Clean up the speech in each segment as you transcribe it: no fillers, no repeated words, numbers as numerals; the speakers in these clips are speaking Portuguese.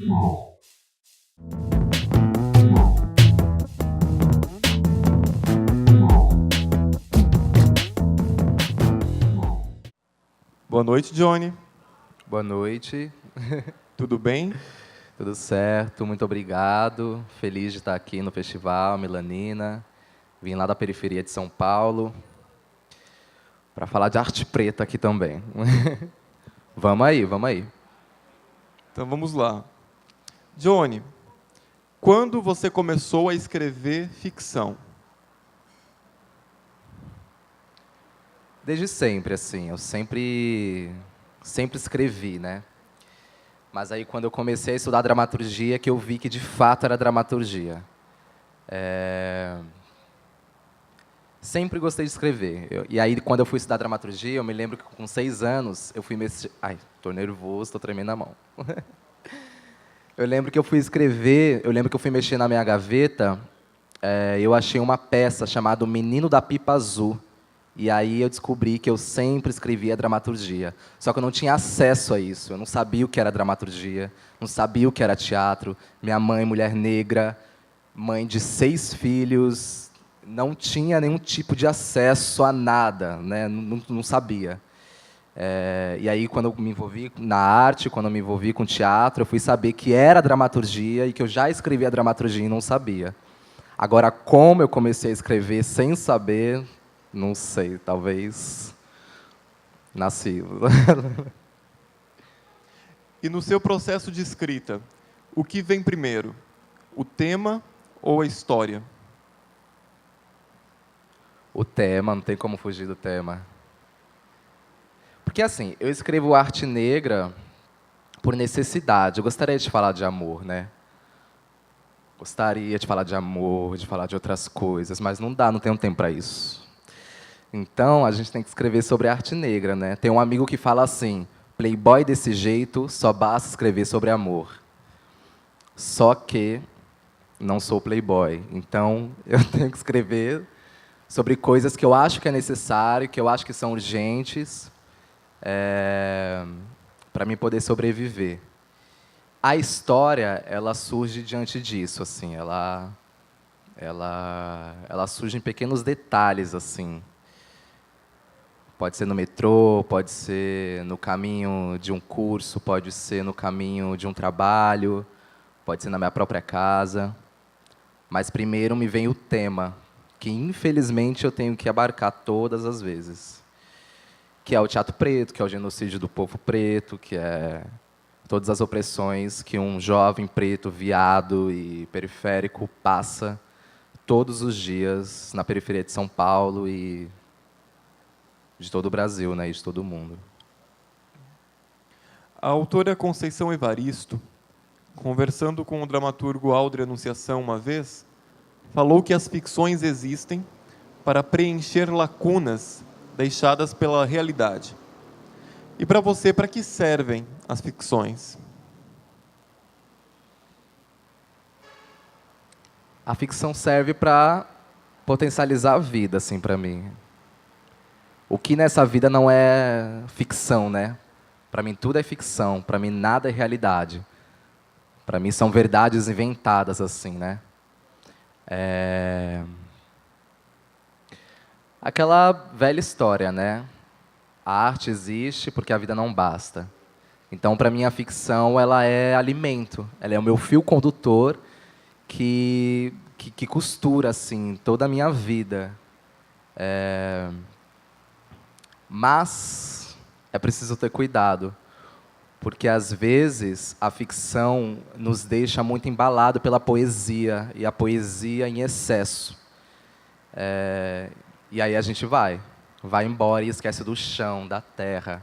Boa noite, Johnny. Boa noite. Tudo bem? Tudo certo, muito obrigado. Feliz de estar aqui no Festival Melanina. Vim lá da periferia de São Paulo para falar de arte preta aqui também. Vamos aí, vamos aí. Então vamos lá. Johnny, quando você começou a escrever ficção? Desde sempre, assim, eu sempre escrevi, né? Mas aí quando eu comecei a estudar dramaturgia, que eu vi que de fato era dramaturgia. Sempre gostei de escrever. E aí, quando eu fui estudar dramaturgia, eu me lembro que com 6 anos, eu fui mexer... Ai, tô nervoso, tô tremendo a mão. Eu lembro que eu fui escrever, eu lembro que eu fui mexer na minha gaveta, eu achei uma peça chamada O Menino da Pipa Azul. E aí eu descobri que eu sempre escrevia dramaturgia. Só que eu não tinha acesso a isso. Eu não sabia o que era dramaturgia, não sabia o que era teatro. Minha mãe, mulher negra, mãe de 6 filhos, não tinha nenhum tipo de acesso a nada, né? Não sabia. E aí, quando eu me envolvi na arte, quando eu me envolvi com teatro, eu fui saber que era dramaturgia e que eu já escrevia dramaturgia e não sabia. Agora, como eu comecei a escrever sem saber, não sei, talvez nasci. E no seu processo de escrita, o que vem primeiro? O tema ou a história? O tema, não tem como fugir do tema. Porque, assim, eu escrevo arte negra por necessidade. Eu gostaria de falar de amor, né? Gostaria de falar de amor, de falar de outras coisas, mas não dá, não tenho tempo para isso. Então, a gente tem que escrever sobre arte negra, né? Tem um amigo que fala assim: playboy desse jeito, só basta escrever sobre amor. Só que não sou playboy, então eu tenho que escrever sobre coisas que eu acho que é necessário, que eu acho que são urgentes, para mim poder sobreviver. A história, ela surge diante disso, assim, ela surge em pequenos detalhes, assim. Pode ser no metrô, pode ser no caminho de um curso, pode ser no caminho de um trabalho, pode ser na minha própria casa. Mas primeiro me vem o tema, que infelizmente eu tenho que abarcar todas as vezes. Que é o teatro preto, que é o genocídio do povo preto, que é todas as opressões que um jovem preto, viado e periférico passa todos os dias na periferia de São Paulo e de todo o Brasil, né, e de todo o mundo. A autora Conceição Evaristo, conversando com o dramaturgo Aldre Anunciação uma vez, falou que as ficções existem para preencher lacunas deixadas pela realidade. E para você, para que servem as ficções? A ficção serve para potencializar a vida, assim, para mim. O que nessa vida não é ficção, né? Para mim tudo é ficção, para mim nada é realidade. Para mim são verdades inventadas, assim, né? Aquela velha história, né? A arte existe porque a vida não basta. Então, para mim, a ficção ela é alimento. Ela é o meu fio condutor que costura assim toda a minha vida. Mas é preciso ter cuidado, porque às vezes a ficção nos deixa muito embalado pela poesia e a poesia em excesso. E aí a gente vai embora e esquece do chão, da terra.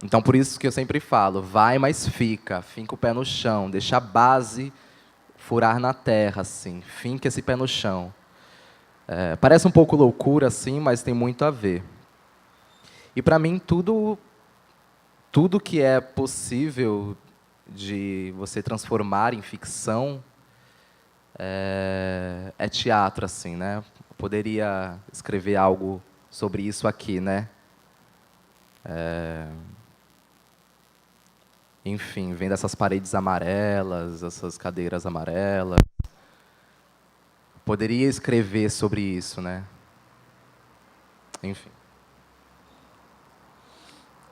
Então por isso que eu sempre falo, vai, mas finca o pé no chão, deixa a base furar na terra, assim, finca esse pé no chão. Parece um pouco loucura, assim, mas tem muito a ver. E para mim tudo que é possível de você transformar em ficção é teatro, assim, né? Eu poderia escrever algo sobre isso aqui, né? enfim, vendo essas paredes amarelas, essas cadeiras amarelas. Poderia escrever sobre isso, né? Enfim.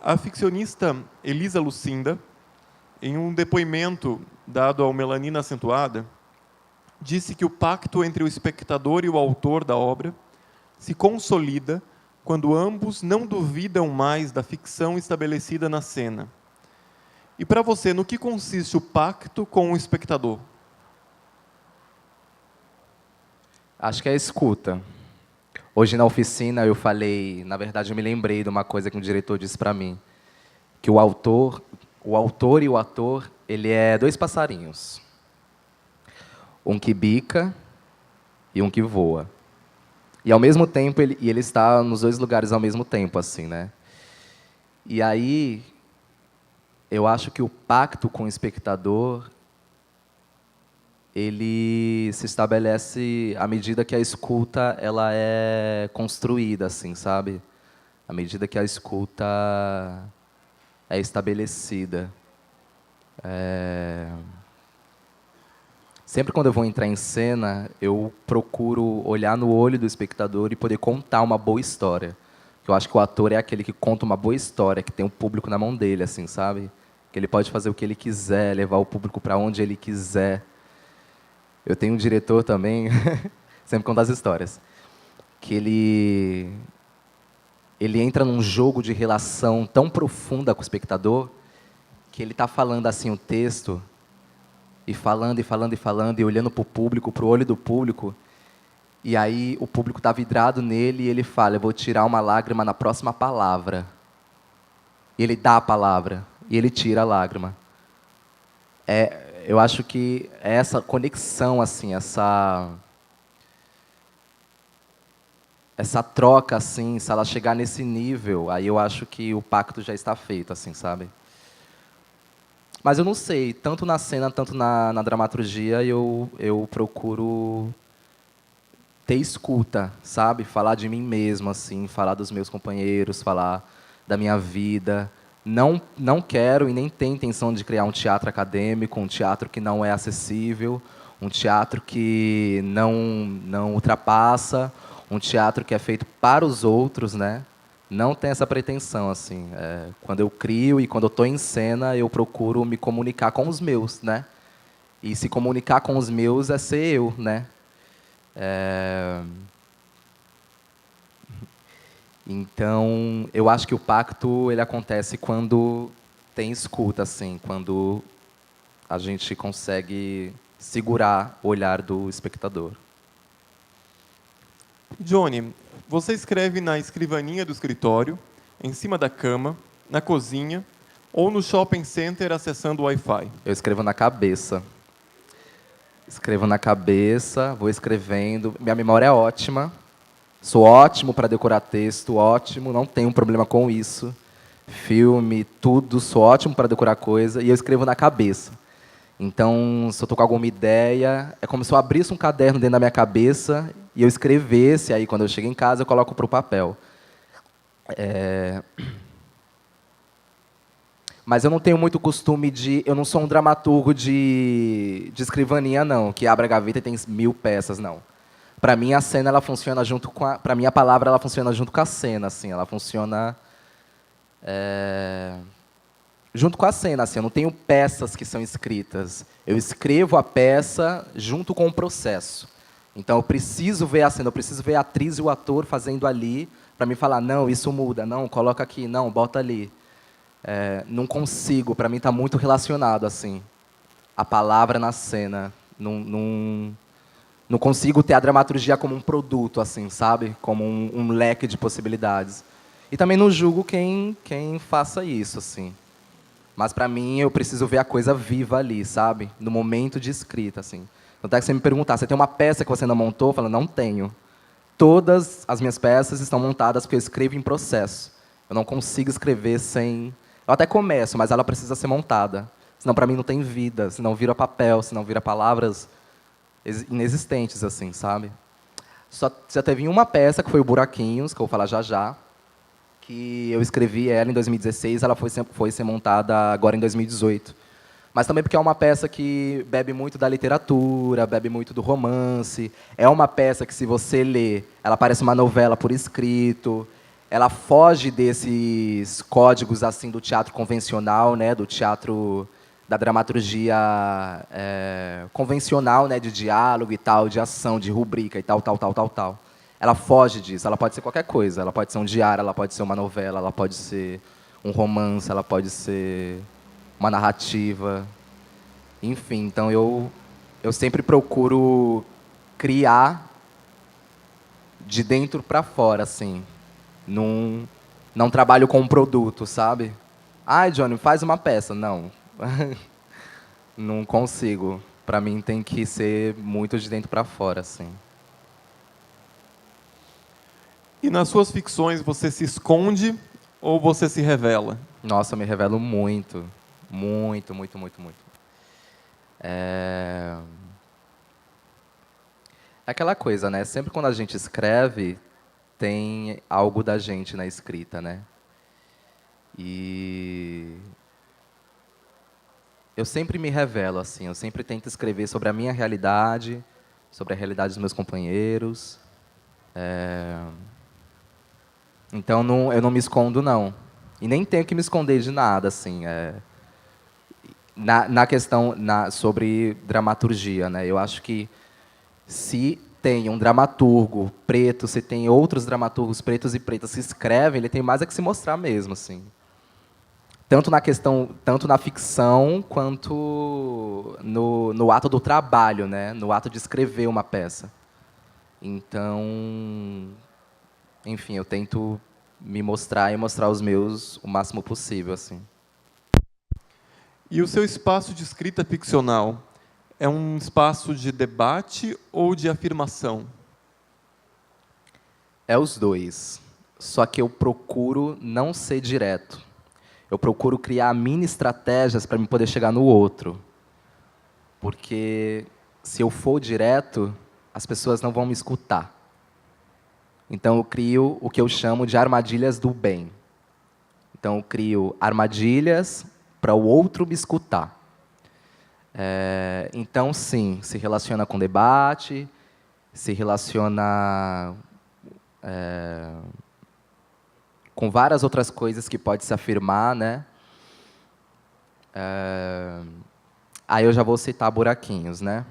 A ficcionista Elisa Lucinda, em um depoimento dado ao Melanina Acentuada, disse que o pacto entre o espectador e o autor da obra se consolida quando ambos não duvidam mais da ficção estabelecida na cena. E para você, no que consiste o pacto com o espectador? Acho que é a escuta. Hoje na oficina eu falei, na verdade eu me lembrei de uma coisa que um diretor disse para mim, que o autor e o ator, ele é dois passarinhos. Um que bica e um que voa. E ao mesmo tempo ele está nos dois lugares ao mesmo tempo, assim, né? E aí eu acho que o pacto com o espectador ele se estabelece à medida que a escuta ela é construída, assim, sabe? À medida que a escuta é estabelecida. Sempre quando eu vou entrar em cena, eu procuro olhar no olho do espectador e poder contar uma boa história. Eu acho que o ator é aquele que conta uma boa história, que tem o público na mão dele, assim, sabe? Que ele pode fazer o que ele quiser, levar o público para onde ele quiser. Eu tenho um diretor também, sempre conta as histórias, que ele entra num jogo de relação tão profunda com o espectador que ele está falando assim o texto e falando e falando e falando e olhando para o público, para o olho do público, e aí o público está vidrado nele e ele fala: eu vou tirar uma lágrima na próxima palavra. E ele dá a palavra e ele tira a lágrima. Eu acho que é essa conexão, assim, essa troca, assim, se ela chegar nesse nível, aí eu acho que o pacto já está feito, assim, sabe? Mas eu não sei, tanto na cena, tanto na dramaturgia, eu procuro ter escuta, sabe? Falar de mim mesmo, assim, falar dos meus companheiros, falar da minha vida. Não quero e nem tenho intenção de criar um teatro acadêmico, um teatro que não é acessível, um teatro que não ultrapassa, um teatro que é feito para os outros, né? Não tem essa pretensão, assim. Quando eu crio e quando eu estou em cena, eu procuro me comunicar com os meus, né? E se comunicar com os meus é ser eu, né? Então, eu acho que o pacto ele acontece quando tem escuta, assim, quando a gente consegue segurar o olhar do espectador. Johnny, você escreve na escrivaninha do escritório, em cima da cama, na cozinha ou no shopping center acessando o Wi-Fi? Eu escrevo na cabeça. Escrevo na cabeça, vou escrevendo. Minha memória é ótima. Sou ótimo para decorar texto, ótimo, não tenho problema com isso. Filme, tudo, sou ótimo para decorar coisa. E eu escrevo na cabeça. Então, se eu estou com alguma ideia, é como se eu abrisse um caderno dentro da minha cabeça e eu escrevesse, aí quando eu chego em casa eu coloco para o papel. Mas eu não tenho muito costume de... Eu não sou um dramaturgo de escrivaninha, não, que abre a gaveta e tem 1000 peças, não. Para mim, a cena ela funciona junto com a... Para mim, a palavra ela funciona junto com a cena, assim. Ela funciona... junto com a cena, assim. Eu não tenho peças que são escritas. Eu escrevo a peça junto com o processo. Então, eu preciso ver a cena, eu preciso ver a atriz e o ator fazendo ali, para me falar, não, isso muda, não, coloca aqui, não, bota ali. Não consigo, para mim está muito relacionado, assim, a palavra na cena. Não consigo ter a dramaturgia como um produto, assim, sabe? Como um leque de possibilidades. E também não julgo quem faça isso, assim. Mas, para mim, eu preciso ver a coisa viva ali, sabe? No momento de escrita, assim. Então, até que você me perguntar, você tem uma peça que você não montou? Eu falo, não tenho. Todas as minhas peças estão montadas porque eu escrevo em processo. Eu não consigo escrever sem... Eu até começo, mas ela precisa ser montada. Senão, para mim, não tem vida. Senão vira papel, senão vira palavras inexistentes, assim, sabe? Só teve uma peça, que foi o Buraquinhos, que eu vou falar já já, que eu escrevi ela em 2016, ela foi ser montada agora em 2018. Mas também porque é uma peça que bebe muito da literatura, bebe muito do romance. É uma peça que, se você lê, ela parece uma novela por escrito. Ela foge desses códigos assim do teatro convencional, né, do teatro da dramaturgia convencional, né, de diálogo e tal, de ação, de rubrica e tal, tal, tal, tal, tal. Ela foge disso. Ela pode ser qualquer coisa. Ela pode ser um diário, ela pode ser uma novela, ela pode ser um romance, ela pode ser uma narrativa. Enfim, então eu sempre procuro criar de dentro para fora, assim. Não trabalho com um produto, sabe? Ai, Johnny, faz uma peça. Não. Não consigo. Para mim tem que ser muito de dentro para fora, assim. E nas suas ficções você se esconde ou você se revela? Nossa, eu me revelo muito. Muito, muito, muito, muito. É aquela coisa, né? Sempre quando a gente escreve, tem algo da gente na escrita, né? E eu sempre me revelo, assim. Eu sempre tento escrever sobre a minha realidade, sobre a realidade dos meus companheiros. Então, eu não me escondo, não. E nem tenho que me esconder de nada, assim. Na questão sobre dramaturgia, né? Eu acho que se tem um dramaturgo preto, se tem outros dramaturgos pretos e pretas que escrevem, ele tem mais a que se mostrar mesmo, assim. Tanto na ficção quanto no ato do trabalho, né? No ato de escrever uma peça. Então, enfim, eu tento me mostrar e mostrar os meus o máximo possível, assim. E o seu espaço de escrita ficcional é um espaço de debate ou de afirmação? É os dois. Só que eu procuro não ser direto. Eu procuro criar mini estratégias para me poder chegar no outro. Porque se eu for direto, as pessoas não vão me escutar. Então eu crio o que eu chamo de armadilhas do bem. Então eu crio armadilhas para o outro me escutar. Então, sim, se relaciona com debate, se relaciona com várias outras coisas que pode se afirmar, né? Aí eu já vou citar buraquinhos, né?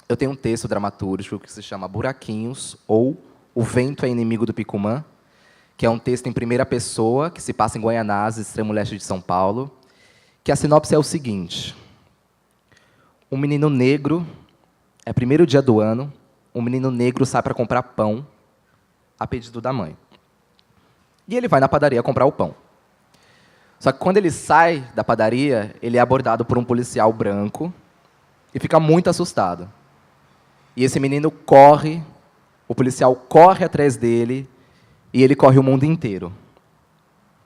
Eu tenho um texto dramatúrgico que se chama Buraquinhos, ou O Vento é Inimigo do Picumã, que é um texto em primeira pessoa, que se passa em Guaianazes, extremo leste de São Paulo, que a sinopse é o seguinte: um menino negro, é primeiro dia do ano, um menino negro sai para comprar pão, a pedido da mãe. E ele vai na padaria comprar o pão. Só que quando ele sai da padaria, ele é abordado por um policial branco e fica muito assustado. E esse menino corre, o policial corre atrás dele e ele corre o mundo inteiro.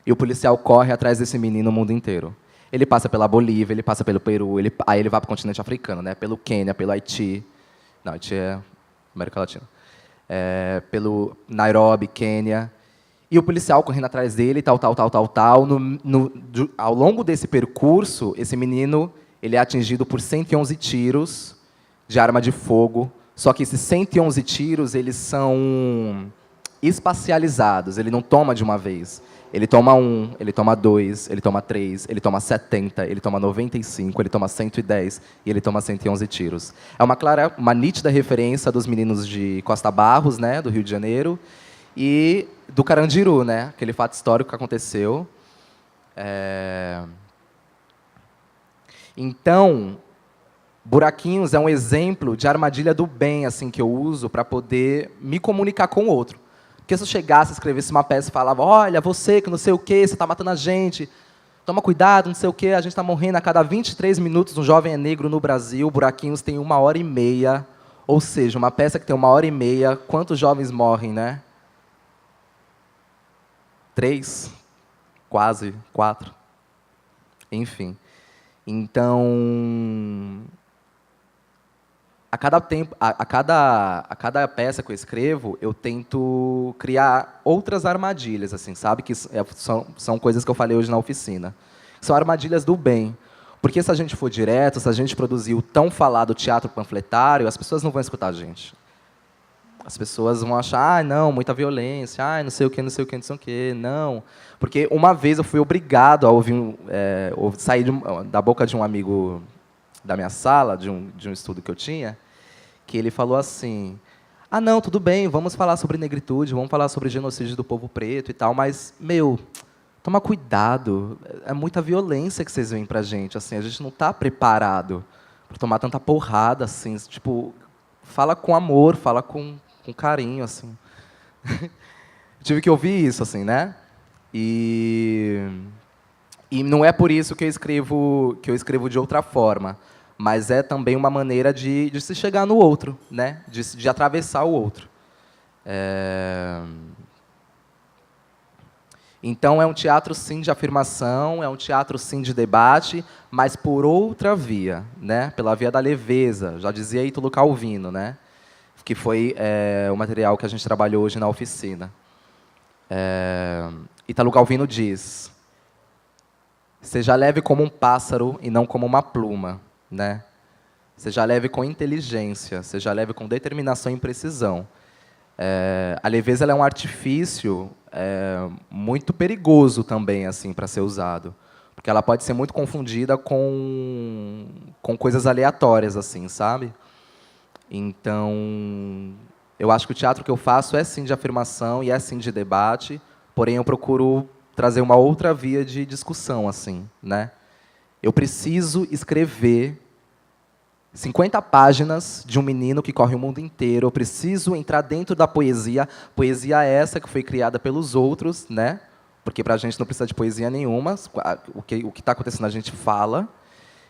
E o policial corre atrás desse menino o mundo inteiro. Ele passa pela Bolívia, ele passa pelo Peru, aí ele vai para o continente africano, né? Pelo Quênia, pelo Haiti. Não, Haiti é América Latina. Pelo Nairobi, Quênia. E o policial correndo atrás dele, tal, tal, tal, tal, tal. Ao longo desse percurso, esse menino ele é atingido por 111 tiros de arma de fogo. Só que esses 111 tiros eles são espacializados. Ele não toma de uma vez. Ele toma 1, ele toma 2, ele toma 3, ele toma 70, ele toma 95, ele toma 110 e ele toma 111 tiros. É uma nítida referência dos meninos de Costa Barros, né, do Rio de Janeiro, e do Carandiru, né, aquele fato histórico que aconteceu. Então, Buraquinhos é um exemplo de armadilha do bem assim que eu uso para poder me comunicar com o outro. Porque se eu chegasse, escrevesse uma peça e falava, olha, você que não sei o quê, você está matando a gente, toma cuidado, não sei o quê, a gente está morrendo a cada 23 minutos, um jovem é negro no Brasil, Buraquinhos tem 1h30, ou seja, uma peça que tem 1h30, quantos jovens morrem, né? 3, quase, 4. Enfim. Então, a cada tempo, a cada peça que eu escrevo, eu tento criar outras armadilhas, assim, sabe? Que são coisas que eu falei hoje na oficina. São armadilhas do bem. Porque se a gente for direto, se a gente produzir o tão falado teatro panfletário, as pessoas não vão escutar a gente. As pessoas vão achar, não, muita violência, não sei o quê, não sei o quê, não sei o quê. Não. Porque uma vez eu fui obrigado a ouvir, sair da boca de um amigo da minha sala, de um estudo que eu tinha, que ele falou assim, não, tudo bem, vamos falar sobre negritude, vamos falar sobre genocídio do povo preto e tal, mas, toma cuidado, é muita violência que vocês veem pra gente, assim, a gente não está preparado para tomar tanta porrada, assim, tipo, fala com amor, fala com carinho, assim. Tive que ouvir isso, assim, né? E não é por isso que eu escrevo de outra forma, mas é também uma maneira de se chegar no outro, né? De atravessar o outro. Então, é um teatro, sim, de afirmação, é um teatro, sim, de debate, mas por outra via, né? Pela via da leveza, já dizia Ítalo Calvino, né? Que foi o material que a gente trabalhou hoje na oficina. Ítalo Calvino diz, seja leve como um pássaro e não como uma pluma, né? Seja leve com inteligência, seja leve com determinação e precisão. A leveza ela é um artifício muito perigoso também, assim, para ser usado, porque ela pode ser muito confundida com coisas aleatórias, assim, sabe? Então, eu acho que o teatro que eu faço é sim de afirmação e é sim de debate, porém eu procuro trazer uma outra via de discussão, assim, né? Eu preciso escrever 50 páginas de um menino que corre o mundo inteiro. Eu preciso entrar dentro da poesia. Poesia essa que foi criada pelos outros, né? Porque para a gente não precisa de poesia nenhuma. O que está acontecendo a gente fala.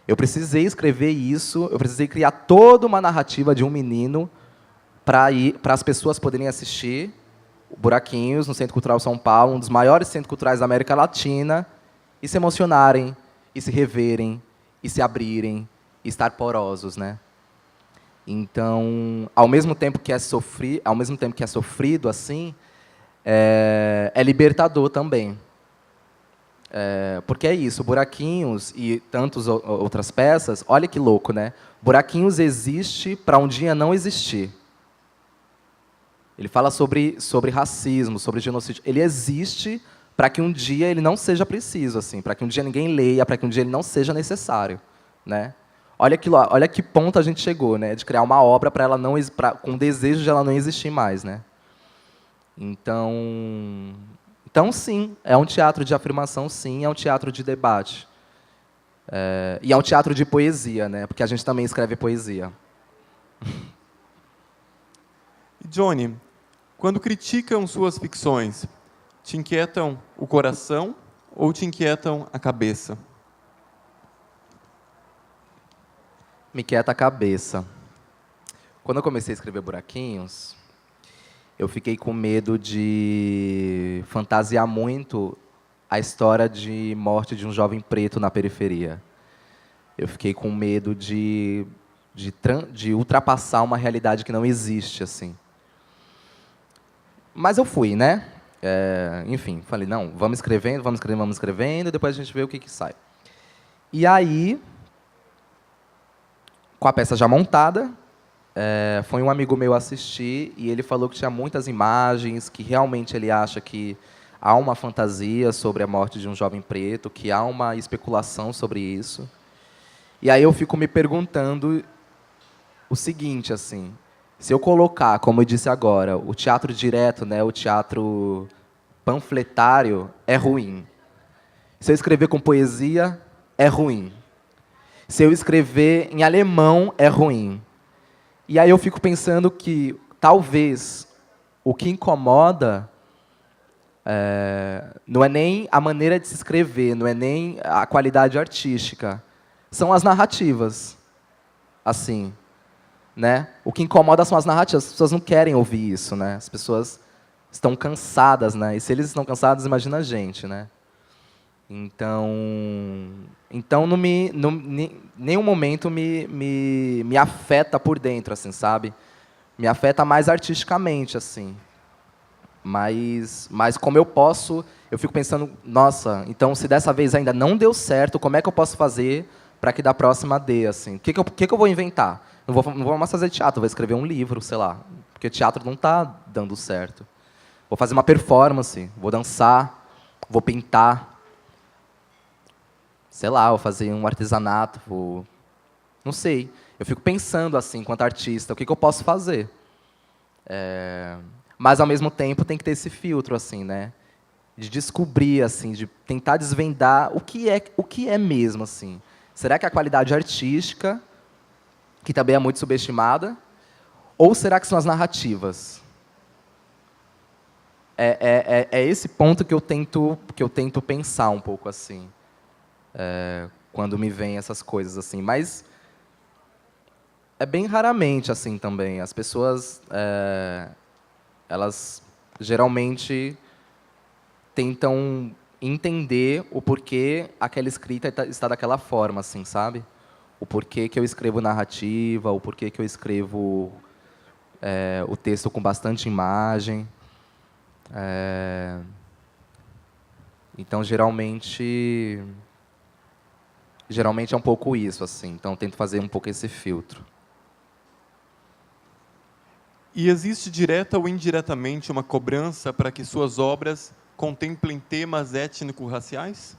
Eu precisei escrever isso. Eu precisei criar toda uma narrativa de um menino para as pessoas poderem assistir Buraquinhos no Centro Cultural São Paulo, um dos maiores centros culturais da América Latina, e se emocionarem, e se reverem, e se abrirem, e estar porosos, né? Então, ao mesmo tempo que é sofrido assim, é libertador também. Porque é isso, Buraquinhos e tantas outras peças, olha que louco, né? Buraquinhos existe para um dia não existir. Ele fala sobre racismo, sobre genocídio. Ele existe para que um dia ele não seja preciso, assim, para que um dia ninguém leia, para que um dia ele não seja necessário, né? Olha que ponto a gente chegou, né? De criar uma obra para ela não com o desejo de ela não existir mais, né? Então, sim, é um teatro de afirmação, sim, é um teatro de debate. E é um teatro de poesia, né? Porque a gente também escreve poesia. Johnny, quando criticam suas ficções, te inquietam o coração ou te inquietam a cabeça? Me inquieta a cabeça. Quando eu comecei a escrever Buraquinhos, eu fiquei com medo de fantasiar muito a história de morte de um jovem preto na periferia. Eu fiquei com medo de ultrapassar uma realidade que não existe, assim. Mas eu fui, né? Enfim, falei, não, vamos escrevendo, depois a gente vê o que sai. E aí, com a peça já montada, foi um amigo meu assistir e ele falou que tinha muitas imagens, que realmente ele acha que há uma fantasia sobre a morte de um jovem preto, que há uma especulação sobre isso. E aí eu fico me perguntando o seguinte, assim, se eu colocar, como eu disse agora, o teatro direto, né, o teatro panfletário, é ruim. Se eu escrever com poesia, é ruim. Se eu escrever em alemão, é ruim. E aí eu fico pensando que, talvez, o que incomoda não é nem a maneira de se escrever, não é nem a qualidade artística, são as narrativas. Assim, né? O que incomoda são as narrativas, as pessoas não querem ouvir isso, né? As pessoas estão cansadas, né? E se eles estão cansados, imagina a gente, né? Então nenhum momento me afeta por dentro, assim, sabe? Me afeta mais artisticamente, assim. Mas como eu fico pensando, nossa, então se dessa vez ainda não deu certo, como é que eu posso fazer para que da próxima dê, assim? O que eu vou inventar? Não vou mais fazer teatro, vou escrever um livro, sei lá, porque teatro não está dando certo. Vou fazer uma performance, vou dançar, vou pintar, sei lá, vou fazer um artesanato, não sei. Eu fico pensando assim, enquanto artista, o que eu posso fazer? Mas ao mesmo tempo tem que ter esse filtro assim, né? De descobrir assim, de tentar desvendar o que é mesmo assim. Será que é a qualidade artística, que também é muito subestimada, ou será que são as narrativas? É esse ponto que eu tento pensar um pouco assim, quando me vêm essas coisas assim. Mas é bem raramente assim também. As pessoas, elas geralmente tentam entender o porquê aquela escrita está daquela forma, assim, sabe? O porquê que eu escrevo narrativa, o porquê que eu escrevo o texto com bastante imagem. Então, geralmente é um pouco isso, assim. Então, eu tento fazer um pouco esse filtro. E existe direta ou indiretamente uma cobrança para que suas obras contemplem temas étnico-raciais?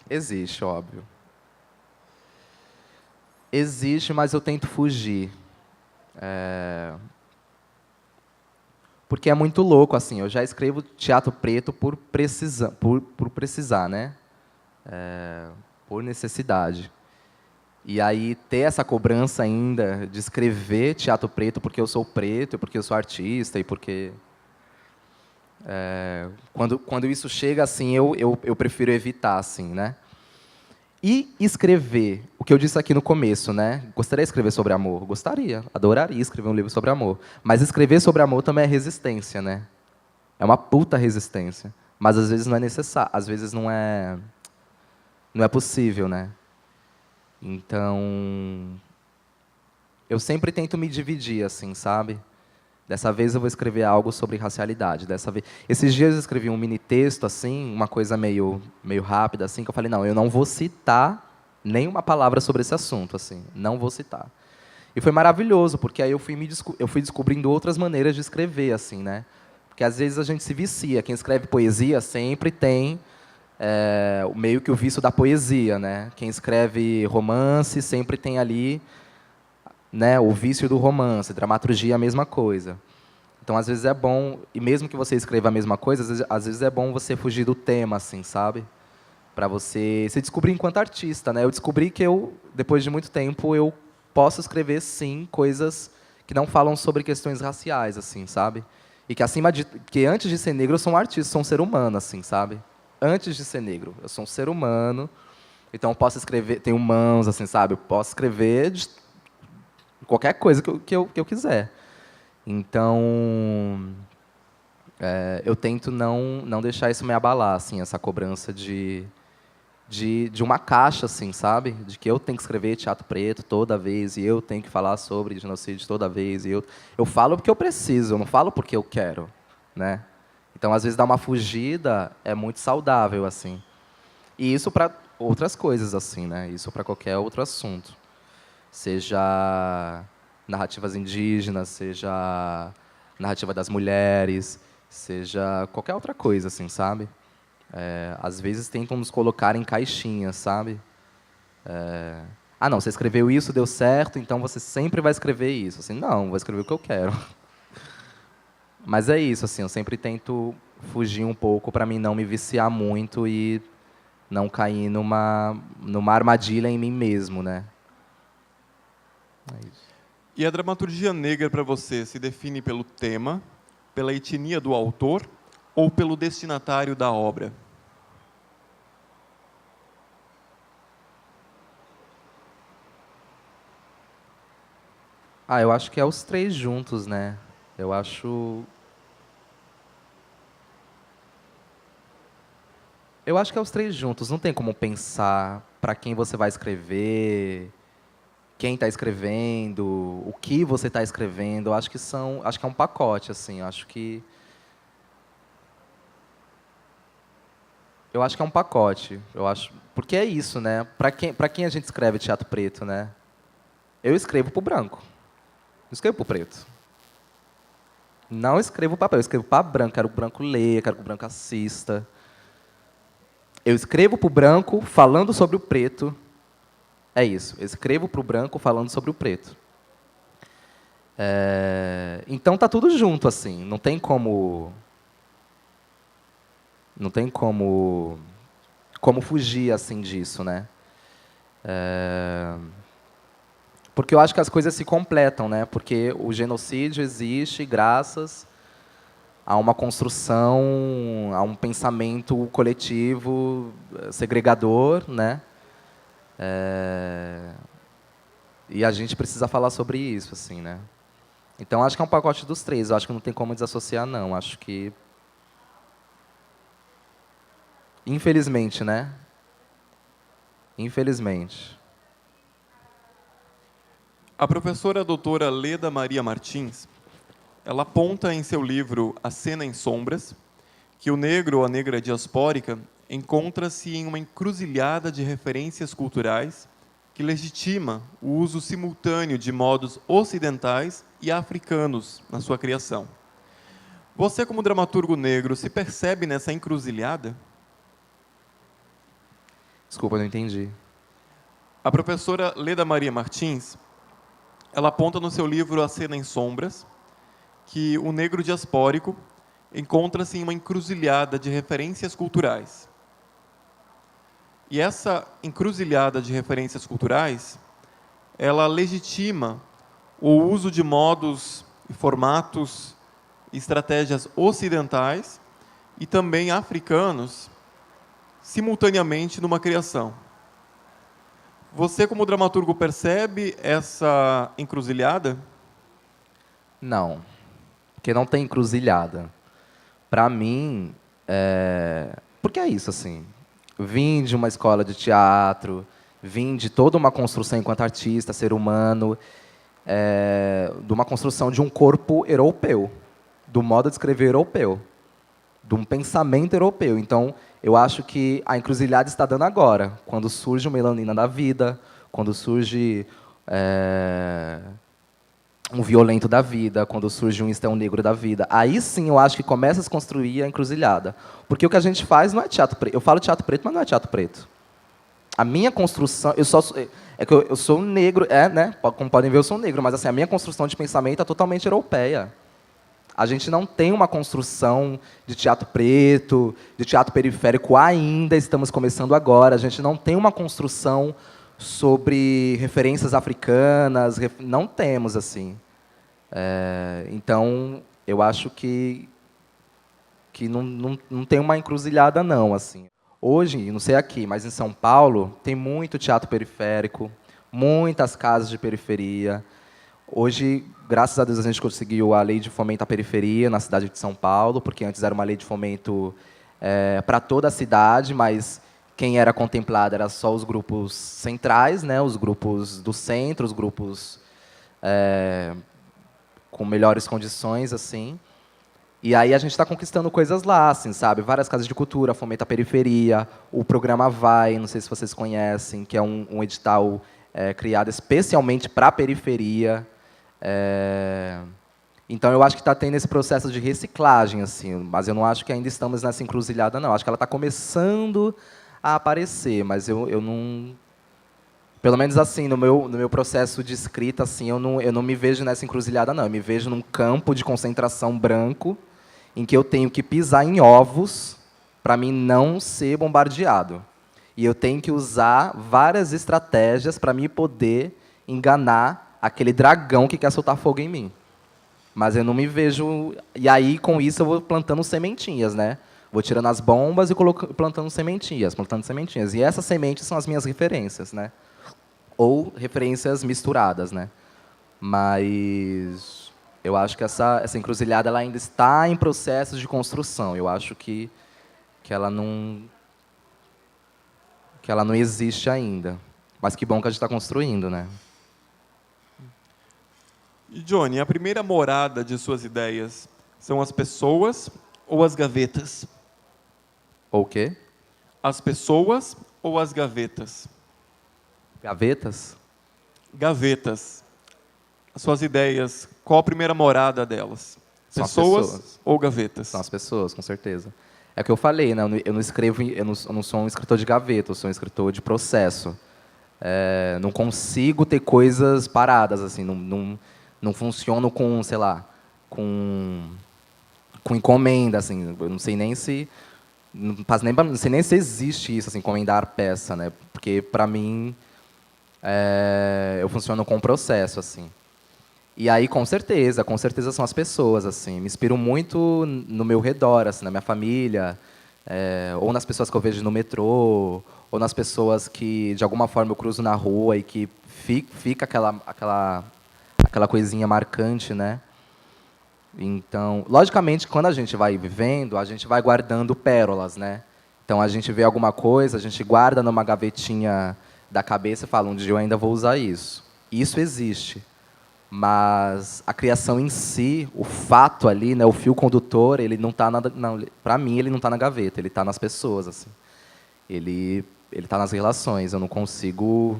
Existe, óbvio. Existe, mas eu tento fugir. Porque é muito louco, assim. Eu já escrevo teatro preto por precisar, né? Por necessidade. E aí ter essa cobrança ainda de escrever teatro preto porque eu sou preto, porque eu sou artista e porque quando isso chega assim eu prefiro evitar assim, né? E escrever, o que eu disse aqui no começo, né? Gostaria de escrever sobre amor, gostaria, adoraria escrever um livro sobre amor, mas escrever sobre amor também é resistência, né? É uma puta resistência, mas às vezes não é necessário, às vezes não é possível, né? Então, eu sempre tento me dividir, assim, sabe? Dessa vez eu vou escrever algo sobre racialidade. Dessa vez, esses dias eu escrevi um mini texto, assim, uma coisa meio rápida, assim, que eu falei, não, eu não vou citar nenhuma palavra sobre esse assunto, assim, não vou citar. E foi maravilhoso, porque aí eu fui descobrindo outras maneiras de escrever, assim, né? Porque às vezes a gente se vicia. Quem escreve poesia sempre tem meio que o vício da poesia, né? Quem escreve romance sempre tem ali, né, o vício do romance, dramaturgia a mesma coisa. Então, às vezes é bom, e mesmo que você escreva a mesma coisa, às vezes é bom você fugir do tema, assim, sabe? Para você se descobrir enquanto artista, né? Eu descobri que depois de muito tempo, eu posso escrever sim coisas que não falam sobre questões raciais, assim, sabe? E que antes de ser negro, eu sou um artista, sou um ser humano, assim, sabe? Antes de ser negro, eu sou um ser humano. Então, eu posso escrever, tenho mãos, assim, sabe? Eu posso escrever de qualquer coisa que eu quiser. Então, eu tento não deixar isso me abalar, assim, essa cobrança de uma caixa, assim, sabe? De que eu tenho que escrever teatro preto toda vez e eu tenho que falar sobre genocídio toda vez e eu falo porque eu preciso, eu não falo porque eu quero, né? Então, às vezes dar uma fugida é muito saudável, assim. E isso para outras coisas, assim, né? Isso para qualquer outro assunto, seja narrativas indígenas, seja narrativa das mulheres, seja qualquer outra coisa, assim, sabe? Às vezes tentam nos colocar em caixinhas, sabe? Ah, não, você escreveu isso, deu certo, então você sempre vai escrever isso. Assim, não, vou escrever o que eu quero. Mas é isso, assim, eu sempre tento fugir um pouco para mim não me viciar muito e não cair numa armadilha em mim mesmo, né? É isso. E a dramaturgia negra para você se define pelo tema, pela etnia do autor ou pelo destinatário da obra? Ah, eu acho que é os três juntos, né? Eu acho Eu acho que é os três juntos. Não tem como pensar para quem você vai escrever, quem está escrevendo, o que você está escrevendo. Eu acho que acho que é um pacote, assim. Eu acho que é um pacote. Porque é isso, né? Para quem a gente escreve teatro preto, né? Eu escrevo para o branco. Não escrevo para o preto. Não escrevo para preto, eu escrevo para branco. Quero que o branco leia, quero que o branco assista. Eu escrevo para o branco falando sobre o preto. É isso. Eu escrevo para o branco falando sobre o preto. Então tá tudo junto, assim. Não tem como fugir assim disso, né? Porque eu acho que as coisas se completam, né? Porque o genocídio existe graças a uma construção, a um pensamento coletivo segregador, né? E a gente precisa falar sobre isso, assim, né? Então acho que é um pacote dos três. Eu acho que não tem como desassociar, não. Acho que, infelizmente, né? Infelizmente. A professora doutora Leda Maria Martins, ela aponta em seu livro A Cena em Sombras que o negro ou a negra diaspórica encontra-se em uma encruzilhada de referências culturais que legitima o uso simultâneo de modos ocidentais e africanos na sua criação. Você, como dramaturgo negro, se percebe nessa encruzilhada? Desculpa, não entendi. A professora Leda Maria Martins, ela aponta no seu livro A Cena em Sombras que o negro diaspórico encontra-se em uma encruzilhada de referências culturais. E essa encruzilhada de referências culturais, ela legitima o uso de modos, formatos, estratégias ocidentais e também africanos simultaneamente numa criação. Você, como dramaturgo, percebe essa encruzilhada? Não, porque não tem encruzilhada. Para mim, porque é isso, assim. Vim de uma escola de teatro, vim de toda uma construção enquanto artista, ser humano, de uma construção de um corpo europeu, do modo de escrever europeu, de um pensamento europeu. Então, eu acho que a encruzilhada está dando agora, quando surge o Melanina da vida, quando surge um violento da vida, quando surge um Estão Negro da vida. Aí sim eu acho que começa a se construir a encruzilhada. Porque o que a gente faz não é teatro preto. Eu falo teatro preto, mas não é teatro preto. A minha construção... É que eu sou negro, né? Como podem ver, eu sou negro, mas assim, a minha construção de pensamento é totalmente europeia. A gente não tem uma construção de teatro preto, de teatro periférico ainda, estamos começando agora. A gente não tem uma construção sobre referências africanas, não temos, assim. Então, eu acho que não tem uma encruzilhada, não, assim. Hoje, não sei aqui, mas em São Paulo, tem muito teatro periférico, muitas casas de periferia. Hoje, graças a Deus, a gente conseguiu a lei de fomento à periferia na cidade de São Paulo, porque antes era uma lei de fomento para toda a cidade, mas quem era contemplado era só os grupos centrais, né, os grupos do centro, os grupos com melhores condições, assim. E aí a gente está conquistando coisas lá, assim, sabe? Várias casas de cultura, fomento à periferia, o programa Vai, não sei se vocês conhecem, que é um edital criado especialmente para a periferia. Então, eu acho que está tendo esse processo de reciclagem, assim, mas eu não acho que ainda estamos nessa encruzilhada, não. Acho que ela está começando a aparecer, mas eu não... Pelo menos assim, no meu processo de escrita, assim, eu não me vejo nessa encruzilhada, não. Eu me vejo num campo de concentração branco, em que eu tenho que pisar em ovos para mim não ser bombardeado. E eu tenho que usar várias estratégias para me poder enganar aquele dragão que quer soltar fogo em mim. Mas eu não me vejo... E aí, com isso, eu vou plantando sementinhas, né? Vou tirando as bombas e plantando sementinhas, plantando sementinhas. E essas sementes são as minhas referências, né? Ou referências misturadas, né? Mas eu acho que essa encruzilhada ela ainda está em processo de construção. Eu acho que ela não que ela não existe ainda. Mas que bom que a gente está construindo, né? E, Johnny, a primeira morada de suas ideias são as pessoas ou as gavetas? Ou o quê? As pessoas ou as gavetas? Gavetas? Gavetas. As suas ideias, qual a primeira morada delas? São as Pessoas pessoas. ou gavetas? São as pessoas, com certeza. É o que eu falei, né? Eu não escrevo, eu não sou um escritor de gaveta, eu sou um escritor de processo. Não consigo ter coisas paradas, assim, não funciono com, sei lá, com encomenda, assim. Eu não sei nem se não sei nem se existe isso, assim, encomendar peça, né? Porque para mim eu funciono com processo, assim. E aí, com certeza são as pessoas, assim. Me inspiro muito no meu redor, assim, na minha família, ou nas pessoas que eu vejo no metrô, ou nas pessoas que, de alguma forma, eu cruzo na rua e que fica aquela coisinha marcante, né? Então, logicamente, quando a gente vai vivendo, a gente vai guardando pérolas, né? Então, a gente vê alguma coisa, a gente guarda numa gavetinha da cabeça e fala, um dia eu ainda vou usar isso. Isso existe. Mas a criação em si, o fato ali, né, o fio condutor, ele não está para mim ele não está na gaveta, ele está nas pessoas, assim. Ele está nas relações. Eu não consigo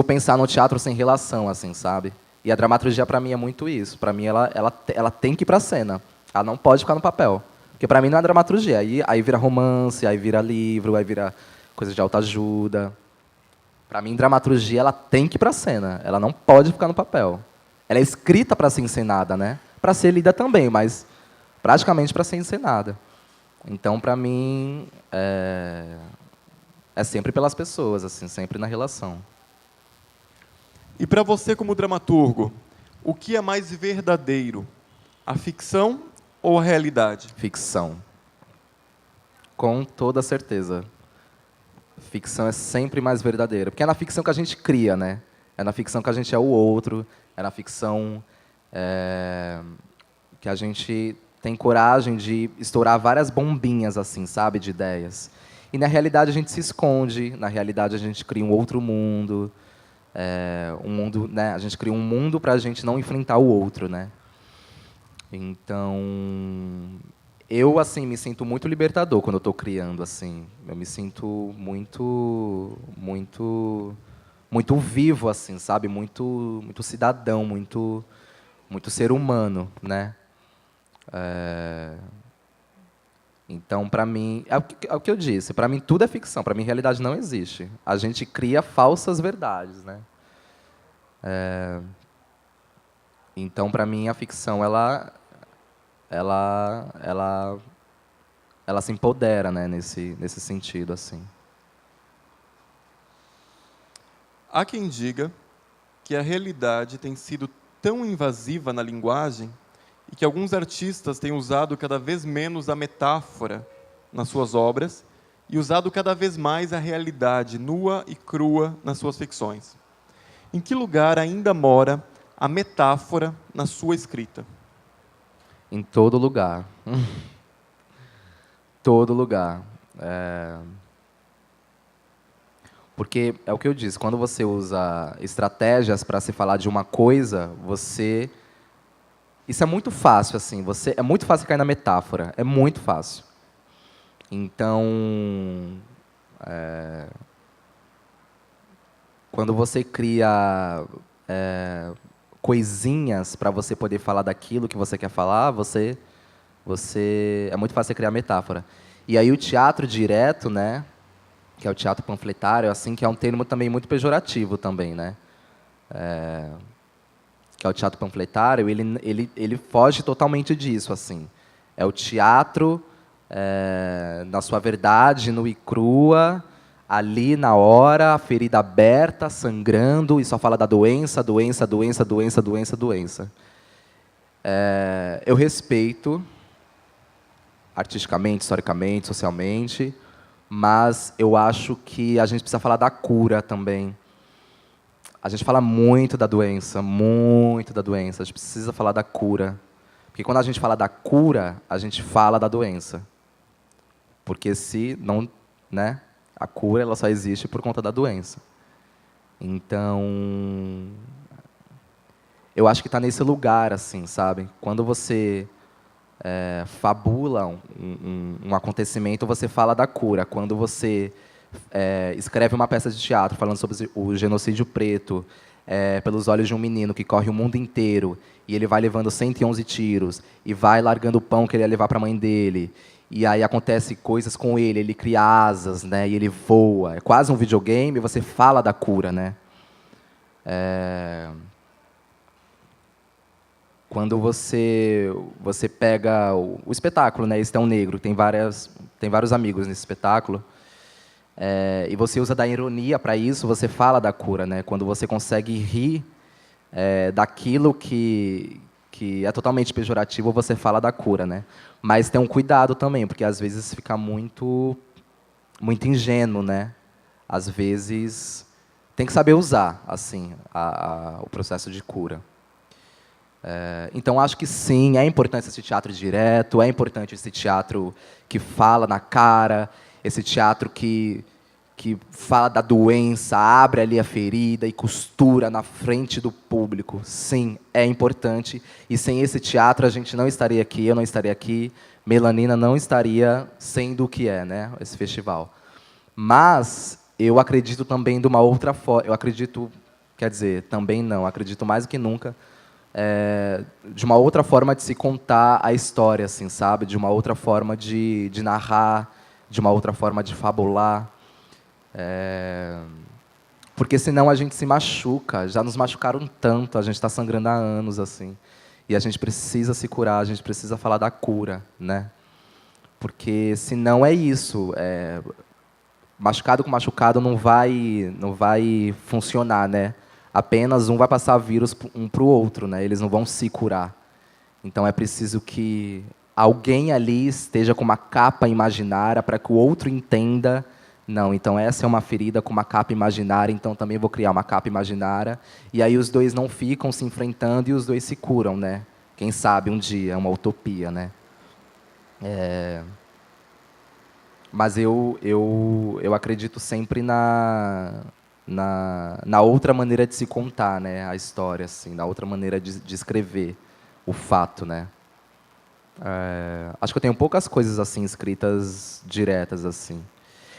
pensar no teatro sem relação, assim, sabe? E a dramaturgia para mim é muito isso. Para mim ela tem que ir para a cena. Ela não pode ficar no papel, porque para mim não é dramaturgia. Aí vira romance, aí vira livro, aí vira coisa de autoajuda. Para mim, dramaturgia ela tem que ir para a cena. Ela não pode ficar no papel. Ela é escrita para ser encenada, né? Para ser lida também, mas praticamente para ser encenada. Então, para mim, é sempre pelas pessoas, assim, sempre na relação. E para você, como dramaturgo, o que é mais verdadeiro? A ficção ou a realidade? Ficção. Com toda certeza. Ficção é sempre mais verdadeira. Porque é na ficção que a gente cria, né? É na ficção que a gente é o outro. É na ficção que a gente tem coragem de estourar várias bombinhas, assim, sabe? De ideias. E na realidade a gente se esconde. Na realidade a gente cria um outro mundo. Né? A gente cria um mundo para a gente não enfrentar o outro, né? Então, eu assim me sinto muito libertador quando eu estou criando, assim. Eu me sinto muito vivo, assim, sabe? Muito cidadão, muito ser humano, né? Então, para mim, é o que eu disse. Para mim tudo é ficção. Para mim realidade não existe. A gente cria falsas verdades, né? Então, para mim a ficção ela se empodera, né, nesse sentido, assim. Há quem diga que a realidade tem sido tão invasiva na linguagem e que alguns artistas têm usado cada vez menos a metáfora nas suas obras e usado cada vez mais a realidade nua e crua nas suas ficções. Em que lugar ainda mora a metáfora na sua escrita? Em todo lugar. Todo lugar. Porque é o que eu disse, quando você usa estratégias para se falar de uma coisa, isso é muito fácil, assim. É muito fácil cair na metáfora. É muito fácil. Então, quando você cria coisinhas para você poder falar daquilo que você quer falar, é muito fácil você criar metáfora. E aí o teatro direto, né, que é o teatro panfletário, assim, que é um termo também muito pejorativo também, né? Que é o teatro panfletário, ele foge totalmente disso, assim. É o teatro na sua verdade, nua e crua, ali na hora, a ferida aberta, sangrando, e só fala da doença, doença, doença, doença, doença, doença. Eu respeito, artisticamente, historicamente, socialmente, mas eu acho que a gente precisa falar da cura também. A gente fala muito da doença, a gente precisa falar da cura. Porque quando a gente fala da cura, a gente fala da doença. Porque se não, né? A cura ela só existe por conta da doença. Então, eu acho que está nesse lugar, assim, sabe? Quando você fabula um acontecimento, você fala da cura. Quando você escreve uma peça de teatro falando sobre o genocídio preto, pelos olhos de um menino que corre o mundo inteiro, e ele vai levando 111 tiros, e vai largando o pão que ele ia levar para a mãe dele, e aí acontece coisas com ele, ele cria asas, né, e ele voa. É quase um videogame, você fala da cura, né? Quando você pega o espetáculo, né, Estão Negro, tem vários amigos nesse espetáculo, e você usa da ironia para isso, você fala da cura, né? Quando você consegue rir daquilo que é totalmente pejorativo, você fala da cura, né? Mas tem um cuidado também, porque às vezes fica muito ingênuo, né? Às vezes tem que saber usar assim o processo de cura. Então, acho que sim, é importante esse teatro direto, é importante esse teatro que fala na cara, esse teatro que fala da doença, abre ali a ferida e costura na frente do público. Sim, é importante. E sem esse teatro, a gente não estaria aqui, eu não estaria aqui, Melanina não estaria sendo o que é, né, esse festival. Mas eu acredito também de uma outra forma, também não, acredito mais do que nunca, de uma outra forma de se contar a história, assim, sabe? De uma outra forma de narrar, de uma outra forma de fabular. Porque senão a gente se machuca, já nos machucaram tanto, a gente está sangrando há anos, assim. E a gente precisa se curar, a gente precisa falar da cura, né? Porque senão é isso, machucado com machucado não vai funcionar, né? Apenas um vai passar vírus um para o outro, né? Eles não vão se curar. Então é preciso que alguém ali esteja com uma capa imaginária para que o outro entenda. Não, então essa é uma ferida com uma capa imaginária, então também vou criar uma capa imaginária. E aí os dois não ficam se enfrentando e os dois se curam, né? Quem sabe um dia, é uma utopia, né? Mas eu acredito sempre na outra maneira de se contar, né, a história, assim, na outra maneira de escrever o fato, né. Acho que eu tenho poucas coisas assim escritas diretas assim.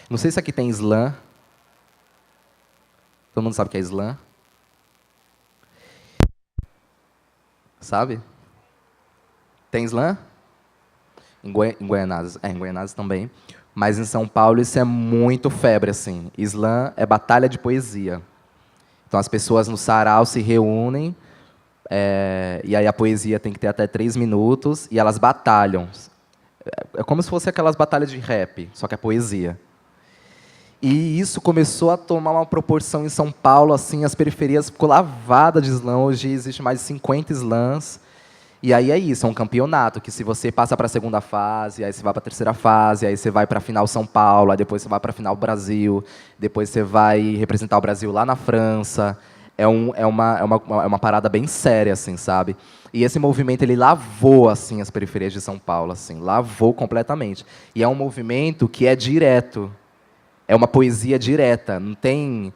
Não sei se aqui tem slam. Todo mundo sabe o que é slam? Sabe? Tem slam? Em Guaianazes. Em Guaianazes também. Mas em São Paulo isso é muito febre, assim. Slam é batalha de poesia. Então as pessoas no sarau se reúnem, e aí a poesia tem que ter até 3 minutos, e elas batalham. É como se fosse aquelas batalhas de rap, só que é poesia. E isso começou a tomar uma proporção em São Paulo, assim, as periferias ficou lavada de slam. Hoje existe mais de 50 slams. E aí é isso, é um campeonato, que se você passa para a segunda fase, aí você vai para a terceira fase, aí você vai para a final São Paulo, aí depois você vai para a final Brasil, depois você vai representar o Brasil lá na França. É uma parada bem séria, assim, sabe? E esse movimento, ele lavou, assim, as periferias de São Paulo, assim, lavou completamente. E é um movimento que é direto. É uma poesia direta, não tem...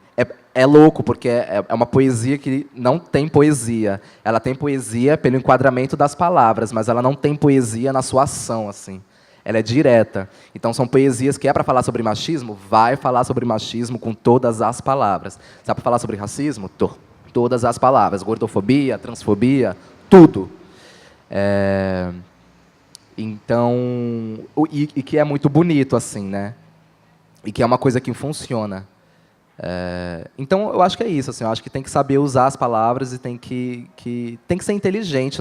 É louco, porque é uma poesia que não tem poesia. Ela tem poesia pelo enquadramento das palavras, mas ela não tem poesia na sua ação, assim. Ela é direta. Então, são poesias que é para falar sobre machismo, vai falar sobre machismo com todas as palavras. Se é para falar sobre racismo, todas as palavras. Gordofobia, transfobia, tudo. Então, e que é muito bonito, assim, né? E que é uma coisa que funciona. Então, eu acho que é isso. Assim, eu acho que tem que saber usar as palavras e tem que ser inteligente.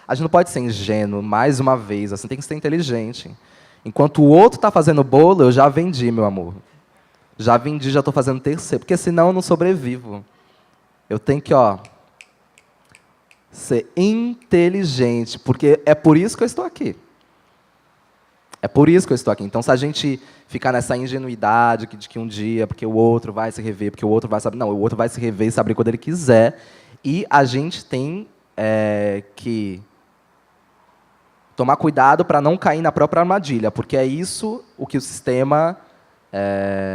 A gente não pode ser ingênuo, mais uma vez. Assim, tem que ser inteligente. Enquanto o outro está fazendo bolo, eu já vendi, meu amor. Já vendi, já estou fazendo terceiro. Porque senão eu não sobrevivo. Eu tenho que ser inteligente. Porque é por isso que eu estou aqui. É por isso que eu estou aqui. Então, se a gente ficar nessa ingenuidade de que um dia, porque o outro vai se rever, porque o outro vai saber... Não, o outro vai se rever e saber quando ele quiser. E a gente tem que tomar cuidado para não cair na própria armadilha, porque é isso o que o sistema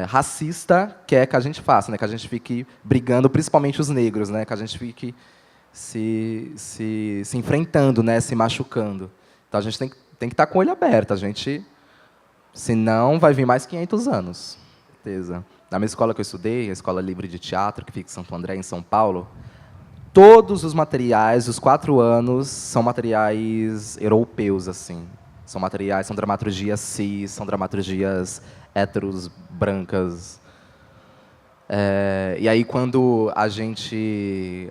racista quer que a gente faça, né? Que a gente fique brigando, principalmente os negros, né? Que a gente fique se enfrentando, né? Se machucando. Então a gente tem que estar com o olho aberto. Senão vai vir mais 500 anos. Certeza. Na minha escola que eu estudei, a Escola Livre de Teatro, que fica em Santo André, em São Paulo, todos os materiais, os 4 anos, são materiais europeus, assim. São dramaturgias cis, são dramaturgias héteros, brancas. E aí, quando a gente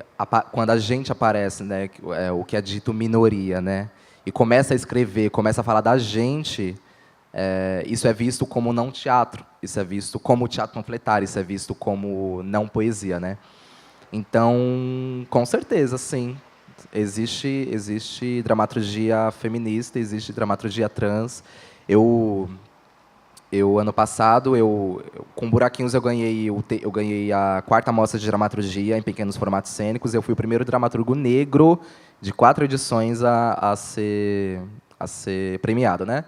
aparece, né, o que é dito minoria, né, e começa a escrever, começa a falar da gente, isso é visto como não teatro, isso é visto como teatro panfletário, isso é visto como não poesia, né? Então, com certeza, sim. Existe dramaturgia feminista, existe dramaturgia trans. Ano passado, com Buraquinhos, eu ganhei a 4ª mostra de dramaturgia em pequenos formatos cênicos. Eu fui o primeiro dramaturgo negro de 4 edições a ser premiado, né?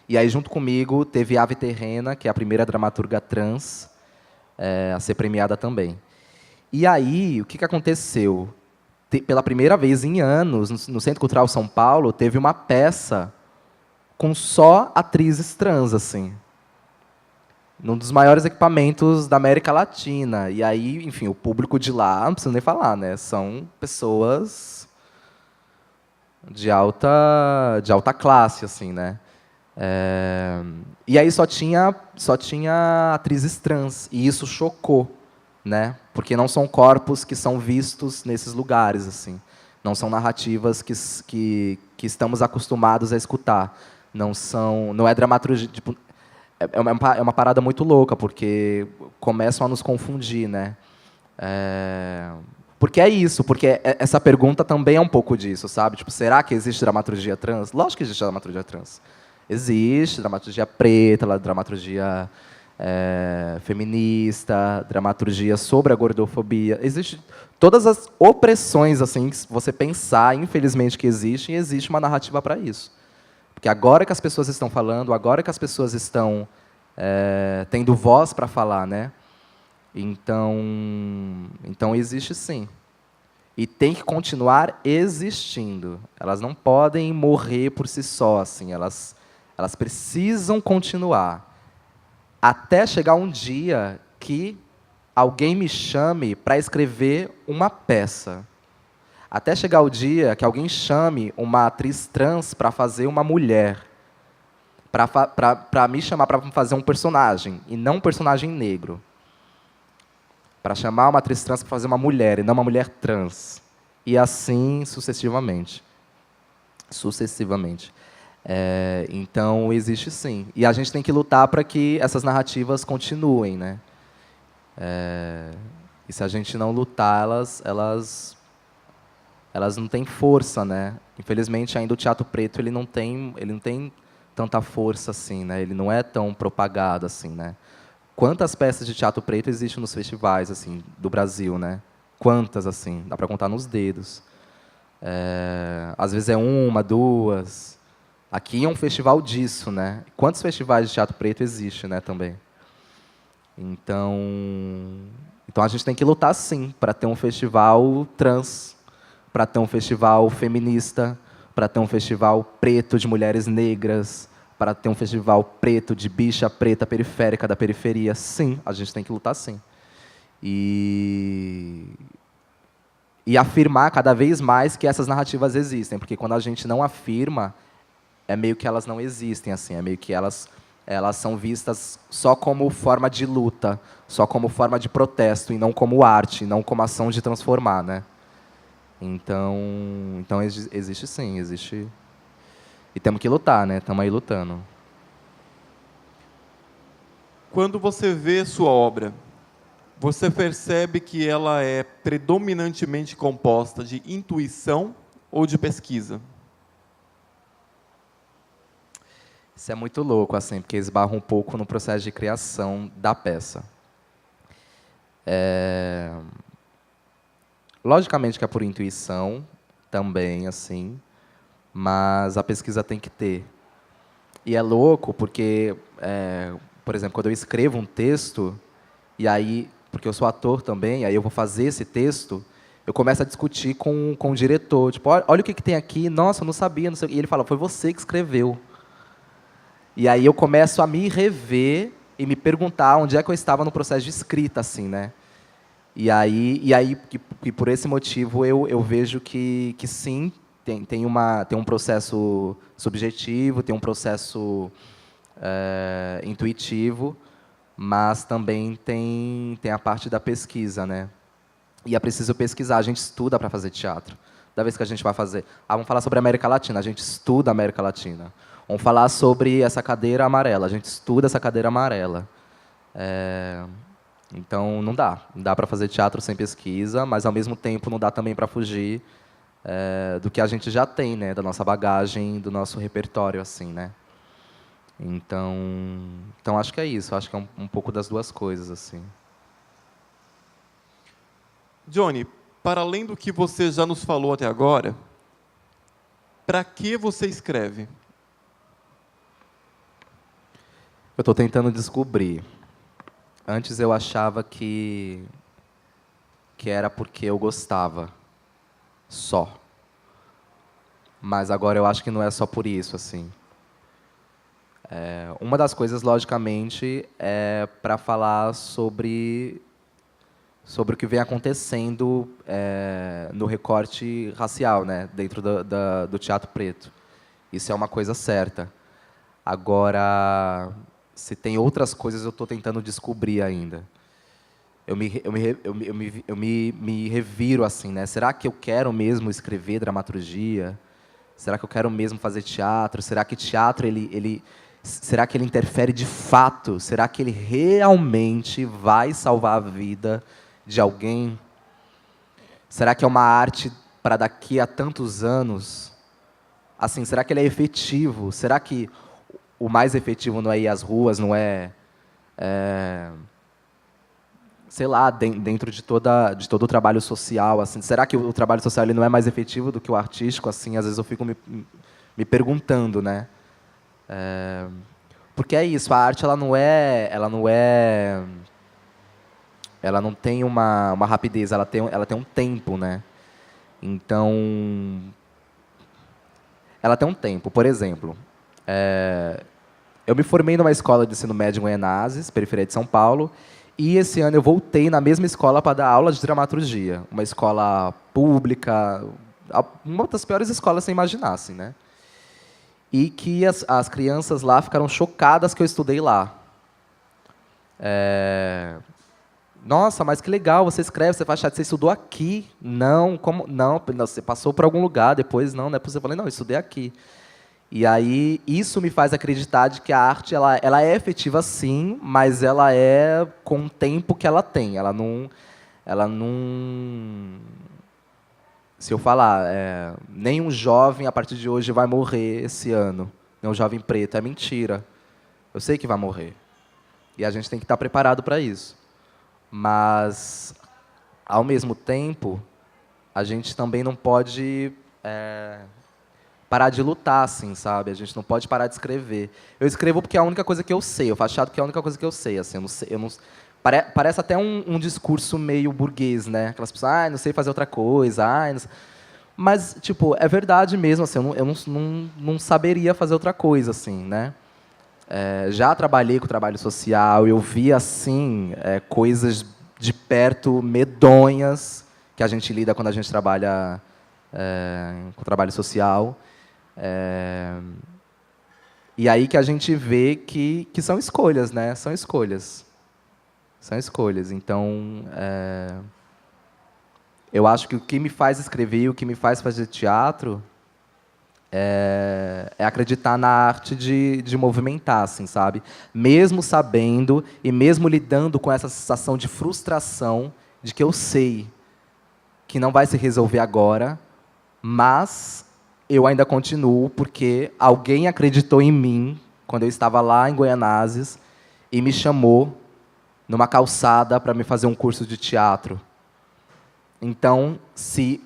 E aí, junto comigo, teve Ave Terrena, que é a primeira dramaturga trans a ser premiada também. E aí, o que aconteceu? Pela primeira vez em anos, no Centro Cultural São Paulo, teve uma peça com só atrizes trans, assim. Num dos maiores equipamentos da América Latina. E aí, enfim, o público de lá, não preciso nem falar, né? São pessoas de alta classe, assim, né? E aí só tinha atrizes trans. E isso chocou, né? Porque não são corpos que são vistos nesses lugares, assim. Não são narrativas que estamos acostumados a escutar. Não é dramaturgia. Tipo, é uma parada muito louca, porque começam a nos confundir, né? Porque é isso, porque essa pergunta também é um pouco disso, sabe? Tipo, será que existe dramaturgia trans? Lógico que existe dramaturgia trans. Existe dramaturgia preta, dramaturgia feminista, dramaturgia sobre a gordofobia. Existe todas as opressões, assim, que você pensar, infelizmente, que existem, e existe uma narrativa para isso. Porque agora que as pessoas estão falando, agora que as pessoas estão tendo voz para falar, né? Então existe sim. E tem que continuar existindo. Elas não podem morrer por si só, assim. Elas precisam continuar. Até chegar um dia que alguém me chame para escrever uma peça. Até chegar o dia que alguém chame uma atriz trans para fazer uma mulher. Para me chamar para fazer um personagem, e não um personagem negro. Para chamar uma atriz trans para fazer uma mulher, e não uma mulher trans. E assim sucessivamente. Então, existe sim. E a gente tem que lutar para que essas narrativas continuem, né? E se a gente não lutar, elas não têm força, né? Infelizmente, ainda o teatro preto ele não tem tanta força assim, né? Ele não é tão propagado assim, né? Quantas peças de teatro preto existem nos festivais assim do Brasil, né? Quantas assim? Dá para contar nos dedos. Às vezes é 1, 2. Aqui é um festival disso, né? Quantos festivais de teatro preto existem, né? Também. Então a gente tem que lutar sim para ter um festival trans, para ter um festival feminista, para ter um festival preto de mulheres negras, para ter um festival preto de bicha preta periférica da periferia. Sim, a gente tem que lutar sim. E afirmar cada vez mais que essas narrativas existem, porque quando a gente não afirma, é meio que elas não existem, assim, é meio que elas são vistas só como forma de luta, só como forma de protesto, e não como arte, não como ação de transformar, né? Então existe sim, existe. E temos que lutar, né? Estamos aí lutando. Quando você vê sua obra, você percebe que ela é predominantemente composta de intuição ou de pesquisa? Isso é muito louco, assim, porque esbarra um pouco no processo de criação da peça. Logicamente que é por intuição, também, assim, mas a pesquisa tem que ter. E é louco porque, por exemplo, quando eu escrevo um texto, e aí, porque eu sou ator também, aí eu vou fazer esse texto, eu começo a discutir com o diretor. Tipo, olha o que tem aqui, nossa, eu não sabia, não sei. E ele fala, foi você que escreveu. E aí eu começo a me rever e me perguntar onde é que eu estava no processo de escrita, assim, né? E por esse motivo eu vejo que sim, tem um processo subjetivo, tem um processo intuitivo, mas também tem a parte da pesquisa, né? E é preciso pesquisar, a gente estuda para fazer teatro. Da vez que a gente vai fazer, vamos falar sobre a América Latina, a gente estuda a América Latina. Vamos falar sobre essa cadeira amarela, a gente estuda essa cadeira amarela. Então não dá para fazer teatro sem pesquisa, mas ao mesmo tempo não dá também para fugir do que a gente já tem, né, da nossa bagagem, do nosso repertório, assim, né? Então acho que é isso, acho que é um pouco das duas coisas, assim. Johnny, para além do que você já nos falou até agora, para que você escreve? Eu estou tentando descobrir. Antes eu achava que era porque eu gostava, só. Mas agora eu acho que não é só por isso, assim. Uma das coisas, logicamente, é para falar sobre o que vem acontecendo no recorte racial, né, dentro do teatro preto. Isso é uma coisa certa. Agora, se tem outras coisas, eu estou tentando descobrir ainda. Eu me reviro assim, né? Será que eu quero mesmo escrever dramaturgia? Será que eu quero mesmo fazer teatro? Será que teatro será que ele interfere de fato? Será que ele realmente vai salvar a vida de alguém? Será que é uma arte para daqui a tantos anos? Assim, será que ele é efetivo? Será que o mais efetivo não é ir às ruas, não é sei lá, dentro de todo o trabalho social, assim, será que o trabalho social ele não é mais efetivo do que o artístico, assim? Às vezes eu fico me perguntando, né? Porque é isso, a arte ela não tem uma rapidez, ela tem um tempo, né? Então, ela tem um tempo. Por exemplo, eu me formei numa escola de ensino médio em Goianazes, periferia de São Paulo, e esse ano eu voltei na mesma escola para dar aula de dramaturgia. Uma escola pública, uma das piores escolas sem imaginar, assim, né? E que as crianças lá ficaram chocadas que eu estudei lá. Nossa, mas que legal, você escreve, você faz teatro, você estudou aqui? Não, como? Não, você passou por algum lugar, depois não é possível. Eu falei, não, eu estudei aqui. E aí, isso me faz acreditar de que a arte ela é efetiva, sim, mas ela é com o tempo que ela tem. Ela não se eu falar, nenhum jovem, a partir de hoje, vai morrer esse ano. Nenhum jovem preto. É mentira. Eu sei que vai morrer. E a gente tem que estar preparado para isso. Mas, ao mesmo tempo, a gente também não pode parar de lutar, assim, sabe? A gente não pode parar de escrever. Eu escrevo porque é a única coisa que eu sei. Eu faço teatro porque é a única coisa que eu sei. Assim, parece até um discurso meio burguês, né? Aquelas pessoas, não sei fazer outra coisa, não sei. Mas, tipo, é verdade mesmo, assim, eu não saberia fazer outra coisa, assim, né? Já trabalhei com trabalho social, eu vi, assim, coisas de perto medonhas que a gente lida quando a gente trabalha com trabalho social. E aí que a gente vê que são escolhas, né? São escolhas. São escolhas. Então, eu acho que o que me faz escrever, o que me faz fazer teatro, é acreditar na arte de movimentar, assim, sabe? Mesmo sabendo e mesmo lidando com essa sensação de frustração de que eu sei que não vai se resolver agora, mas eu ainda continuo porque alguém acreditou em mim quando eu estava lá em Goianazes e me chamou numa calçada para me fazer um curso de teatro. Então, se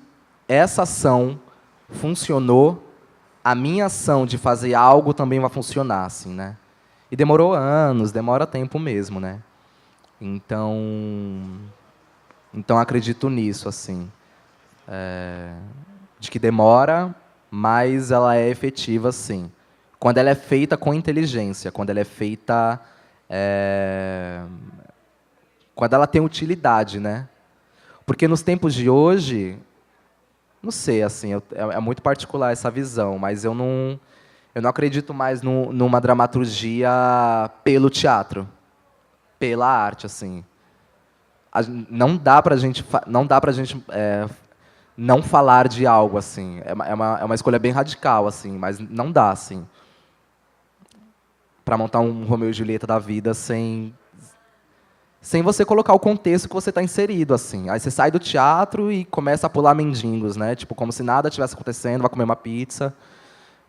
essa ação funcionou, a minha ação de fazer algo também vai funcionar, assim, né? E demorou anos, demora tempo mesmo, né? Então, acredito nisso, assim, de que demora, mas ela é efetiva, sim. Quando ela é feita com inteligência, quando ela é feita, quando ela tem utilidade, né? Porque nos tempos de hoje, não sei, assim, é muito particular essa visão, mas eu não acredito mais numa dramaturgia pelo teatro, pela arte, assim. Não dá pra gente, não falar de algo, assim. É uma escolha bem radical, assim, mas não dá, assim, para montar um Romeu e Julieta da vida sem você colocar o contexto que você está inserido, assim. Aí você sai do teatro e começa a pular mendigos, né? Tipo, como se nada tivesse acontecendo, vai comer uma pizza.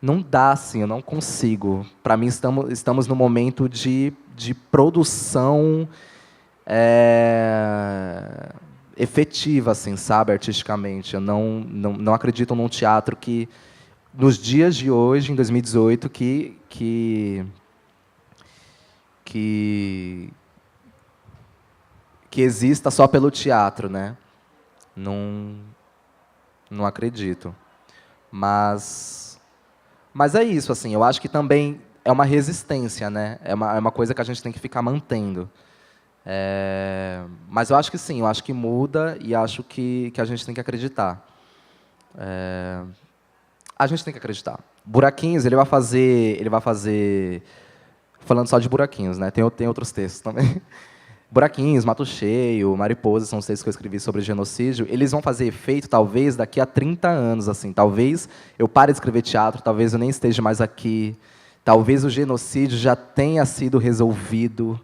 Não dá, assim, eu não consigo. Para mim, estamos num momento de produção efetiva, assim, sabe, artisticamente. Eu não acredito num teatro que, nos dias de hoje, em 2018, que exista só pelo teatro, né? Não acredito. Mas é isso, assim. Eu acho que também é uma resistência, né? É uma coisa que a gente tem que ficar mantendo. Mas eu acho que sim, eu acho que muda e acho que a gente tem que acreditar. A gente tem que acreditar. Buraquinhos, ele vai fazer falando só de Buraquinhos, né? Tem outros textos também. Buraquinhos, Mato Cheio, Mariposa, são os textos que eu escrevi sobre genocídio. Eles vão fazer efeito, talvez, daqui a 30 anos. Assim. Talvez eu pare de escrever teatro, talvez eu nem esteja mais aqui. Talvez o genocídio já tenha sido resolvido.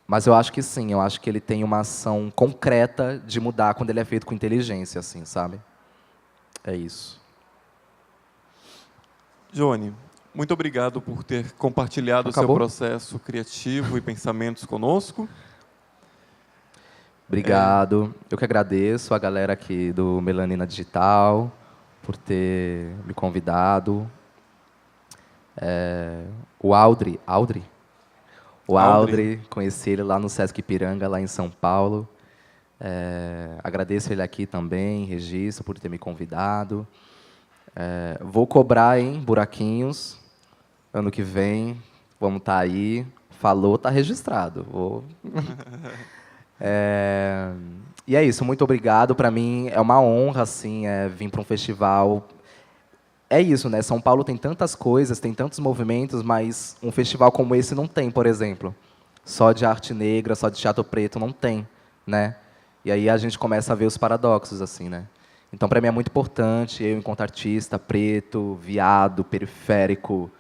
Mas eu acho que sim, eu acho que ele tem uma ação concreta de mudar quando ele é feito com inteligência, assim, sabe? É isso. Johnny, muito obrigado por ter compartilhado o seu processo criativo e pensamentos conosco. Obrigado. Eu que agradeço a galera aqui do Melanina Digital por ter me convidado. O Aldri, conheci ele lá no Sesc Ipiranga, lá em São Paulo. Agradeço ele aqui também, Registro, por ter me convidado. Vou cobrar, hein, Buraquinhos. Ano que vem, vamos estar aí. Falou, está registrado. E é isso, muito obrigado. Para mim é uma honra assim, vir para um festival. É isso, né? São Paulo tem tantas coisas, tem tantos movimentos, mas um festival como esse não tem, por exemplo. Só de arte negra, só de teatro preto, não tem, né? E aí a gente começa a ver os paradoxos, assim, né? Então, para mim é muito importante, eu, enquanto artista, preto, viado, periférico,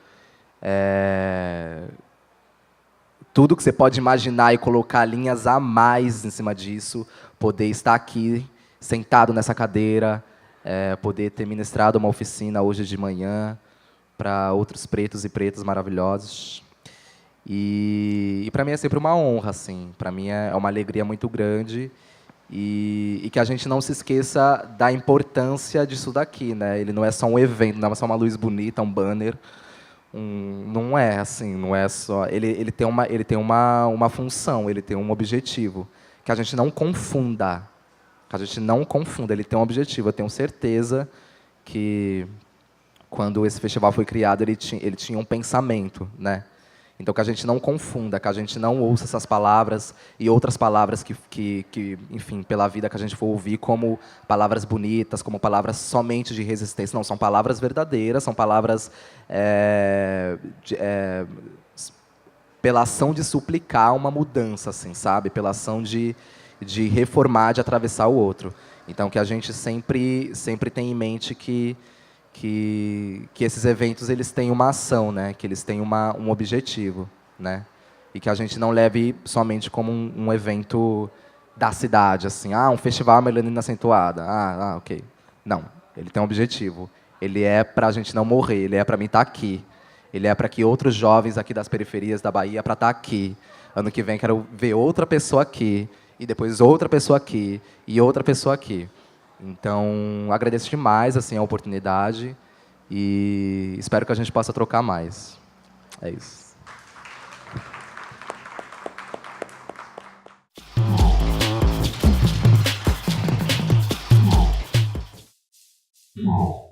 tudo que você pode imaginar e colocar linhas a mais em cima disso, poder estar aqui, sentado nessa cadeira, poder ter ministrado uma oficina hoje de manhã para outros pretos e pretas maravilhosos. E para mim é sempre uma honra, assim. Para mim é uma alegria muito grande e que a gente não se esqueça da importância disso daqui, né? Ele não é só um evento, não é só uma luz bonita, um banner. Não é assim, não é só. Ele tem uma função, ele tem um objetivo que a gente não confunda. Que a gente não confunda. Ele tem um objetivo. Eu tenho certeza que quando esse festival foi criado ele tinha um pensamento, né? Então, que a gente não confunda, que a gente não ouça essas palavras e outras palavras que, enfim, pela vida que a gente for ouvir como palavras bonitas, como palavras somente de resistência. Não, são palavras verdadeiras, são palavras pela ação de suplicar uma mudança, assim, sabe? Pela ação de reformar, de atravessar o outro. Então, que a gente sempre tenha em mente que esses eventos eles têm uma ação, né? Que eles têm um objetivo, né? E que a gente não leve somente como um evento da cidade, assim, um festival melanina acentuada, ok. Não, ele tem um objetivo. Ele é para a gente não morrer, ele é para mim estar aqui. Ele é para que outros jovens aqui das periferias da Bahia para estar aqui. Ano que vem quero ver outra pessoa aqui, e depois outra pessoa aqui, e outra pessoa aqui. Então, agradeço demais assim, a oportunidade E espero que a gente possa trocar mais. É isso. No.